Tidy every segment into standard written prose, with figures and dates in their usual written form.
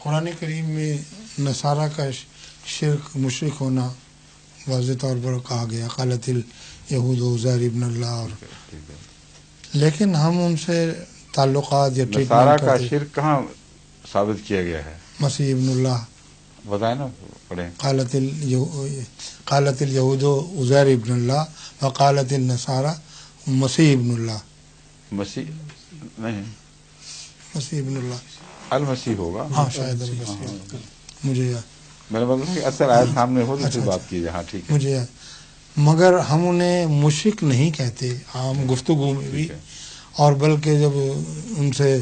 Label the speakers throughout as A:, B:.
A: قرآن کریم میں نصارہ کا شرک مشرک ہونا واضح طور پر کہا گیا، قالت الیہود عزیر ابن اللہ، اور لیکن ہم ان سے تعلقات یا
B: نصارہ کا شرک کہاں ثابت کیا گیا ہے؟
A: مسیح ابن اللہ
B: بتائیں نا، پڑھیں۔
A: قالت الیہود عزیر ابن اللہ وقالت النصارى مسیح ابن اللہ۔
B: مسیح نہیں،
A: مسیح ابن اللہ
B: المسیح ہوگا،
A: ہاں شاید المسیح، مجھے یاد،
B: میں نے مطلب کہ اصل آیت سامنے ہو تو پھر بات کی جائے۔ ہاں ٹھیک ہے،
A: مجھے یاد، مگر ہم انہیں مشرک نہیں کہتے عام گفتگو میں بھی، اور بلکہ جب ان سے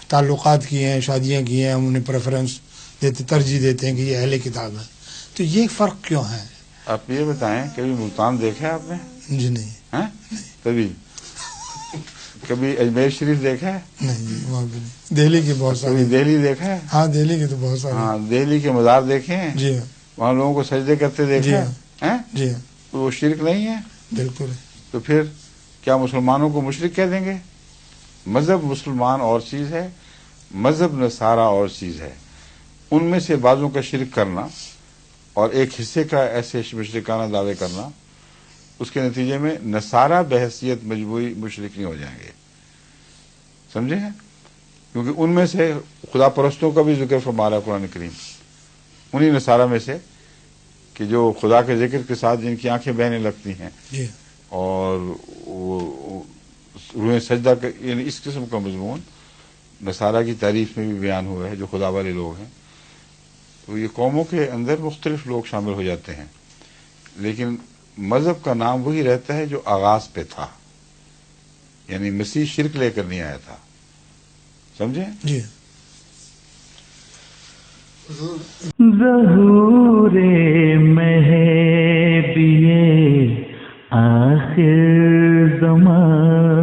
A: تعلقات کیے ہیں، شادیاں کی ہیں، ہم انہیں پریفرنس دیتے، ترجیح دیتے ہیں کہ یہ اہل کتاب ہیں۔ تو یہ فرق کیوں ہے؟
B: آپ یہ بتائیں، کبھی ملتان دیکھا ہے آپ نے؟
A: جی نہیں،
B: ہیں؟ کبھی کبھی اجمیر شریف دیکھا ہے؟
A: نہیں جی، وہاں بھی نہیں۔ دہلی کے بہت
B: کبھی
A: سارے،
B: دہلی دیکھا ہے؟
A: ہاں دہلی کے تو بہت سارے،
B: ہاں دہلی کے مزار دیکھے ہیں؟
A: جی ہاں،
B: وہاں لوگوں کو سجدے کرتے
A: جی
B: دیکھا
A: ہاں،
B: ہے؟
A: جی ہاں،
B: تو وہ شرک نہیں ہے؟
A: بالکل ہے۔
B: تو پھر کیا مسلمانوں کو مشرک کہہ دیں گے؟ مذہب مسلمان اور چیز ہے، مذہب نصارہ اور چیز ہے۔ ان میں سے بعضوں کا شرک کرنا اور ایک حصے کا ایسے مشرکانہ دعوے کرنا، اس کے نتیجے میں نصارہ بحیثیت مجموعی مشرک نہیں ہو جائیں گے، سمجھے ہیں؟ کیونکہ ان میں سے خدا پرستوں کا بھی ذکر فرما رہا ہے قرآن کریم، انہی نصارہ میں سے کہ جو خدا کے ذکر کے ساتھ جن کی آنکھیں بہنے لگتی ہیں
A: جی
B: اور روحیں سجدہ یعنی اس قسم کا مضمون نصارہ کی تعریف میں بھی بیان ہوا ہے، جو خدا والے لوگ ہیں۔ تو یہ قوموں کے اندر مختلف لوگ شامل ہو جاتے ہیں، لیکن مذہب کا نام وہی رہتا ہے جو آغاز پہ تھا، یعنی مسیح شرک لے کر نہیں آیا تھا، سمجھے؟
A: جی
C: ظہور مہدی آخر زمان